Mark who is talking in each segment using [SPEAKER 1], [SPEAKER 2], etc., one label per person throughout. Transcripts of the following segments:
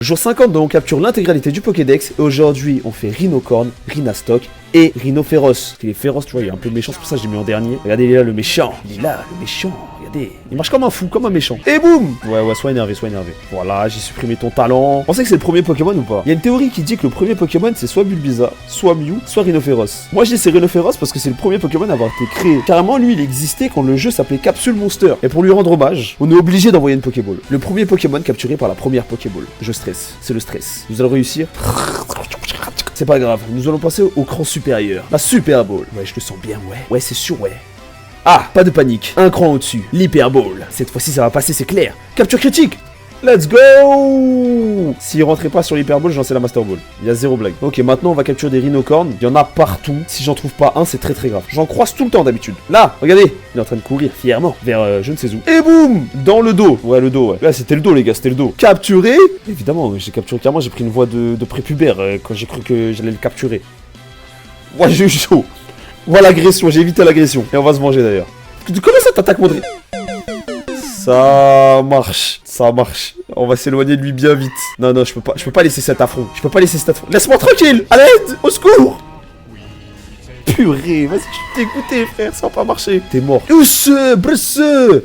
[SPEAKER 1] Jour 50, donc on capture l'intégralité du Pokédex, et aujourd'hui on fait Rhinocorn, Rhinastock et Rhinophéros. Il est féroce, tu vois, il est un peu méchant, c'est pour ça que j'ai mis en dernier. Regardez, il est là le méchant, regardez. Il marche comme un fou, comme un méchant. Et boum! Ouais, sois énervé. Voilà, j'ai supprimé ton talent. On sait que c'est le premier Pokémon ou pas? Il y a une théorie qui dit que le premier Pokémon c'est soit Bulbizarre, soit Mew, soit Rhinophéros. Moi je dis c'est Rhinophéros parce que c'est le premier Pokémon à avoir été créé. Carrément, lui il existait quand le jeu s'appelait Capsule Monster. Et pour lui rendre hommage, on est obligé d'envoyer une Pokéball. Le premier Pokémon capturé par la première Pokéball. Je stresse, c'est le stress. Nous allons réussir. C'est pas grave, nous allons passer au cran supérieur. La Super Ball. Ouais, je le sens bien, ouais. Ouais, c'est sûr, ouais. Ah, pas de panique. Un cran au-dessus. l'Hyper Ball. Cette fois-ci, ça va passer, c'est clair. Capture critique. Let's go! S'il rentrait pas sur l'Hyper Ball, j'en sais la Master Ball. Il y a zéro blague. Ok, maintenant on va capturer des Rhinocorn. Il y en a partout. Si j'en trouve pas un, c'est très grave. J'en croise tout le temps d'habitude. Là, regardez. Il est en train de courir fièrement vers je ne sais où. Et boum! Dans le dos. Ouais, le dos, ouais. Là, c'était le dos, les gars, c'était le dos. Capturé. Évidemment, j'ai capturé carrément. J'ai pris une voix de prépubère quand j'ai cru que j'allais le capturer. Ouais, j'ai eu chaud. Voilà l'agression, j'ai évité l'agression. Et on va se manger d'ailleurs. Comment ça t'attaques, Mondry? Ça marche. On va s'éloigner de lui bien vite. Non, je peux pas laisser cet affront. Laisse-moi tranquille. À l'aide, au secours. Purée, vas-y, je suis dégoûté, frère, ça va pas marcher. T'es mort.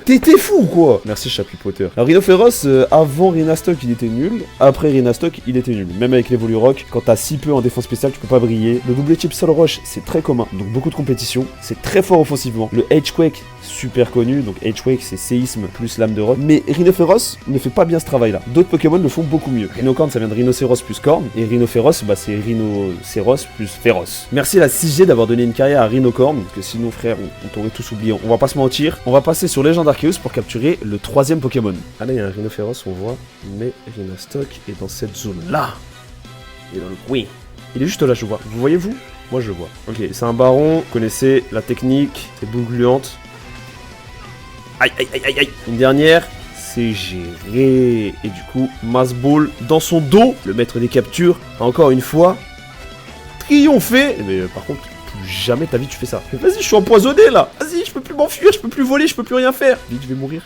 [SPEAKER 1] T'es fou, quoi. Merci, Chapuis Potter. Alors, Rhinophéros, avant Rhinastock, il était nul. Après Rhinastock, il était nul. Même avec l'évolu rock, quand t'as si peu en défense spéciale, tu peux pas briller. Le double type Sol Roche, c'est très commun, donc beaucoup de compétition. C'est très fort offensivement. Le H-Quake, super connu, donc H-Quake, c'est séisme plus lame de rock. Mais Rhinophéros ne fait pas bien ce travail-là. D'autres Pokémon le font beaucoup mieux. Rhinocorn, ça vient de Rhinocéros plus corne. Et Rhinophéros, bah, c'est Rhinocéros plus féroce. Merci à la 6G d'avoir donné une carrière à Rhinocorn, parce que sinon, frère, on t'aurait tous oublié. On va pas se mentir. On va passer sur Légende Arceus pour capturer le troisième Pokémon. Ah là, il y a un Rhinophéros, on voit, mais Rhinastock est dans cette zone-là. Il est dans le coin. Il est juste là, je vois. Vous voyez-vous? Moi, je le vois. Ok, c'est un baron. Vous connaissez la technique. C'est boule gluante. Aïe. Une dernière. C'est géré. Et du coup, Mass Ball dans son dos. Le maître des captures. Encore une fois. Triomphé. Mais par contre, plus jamais ta vie tu fais ça. Vas-y, je suis empoisonné là. Vas-y, je peux plus m'enfuir, je peux plus voler, je peux plus rien faire. Vite, je vais mourir.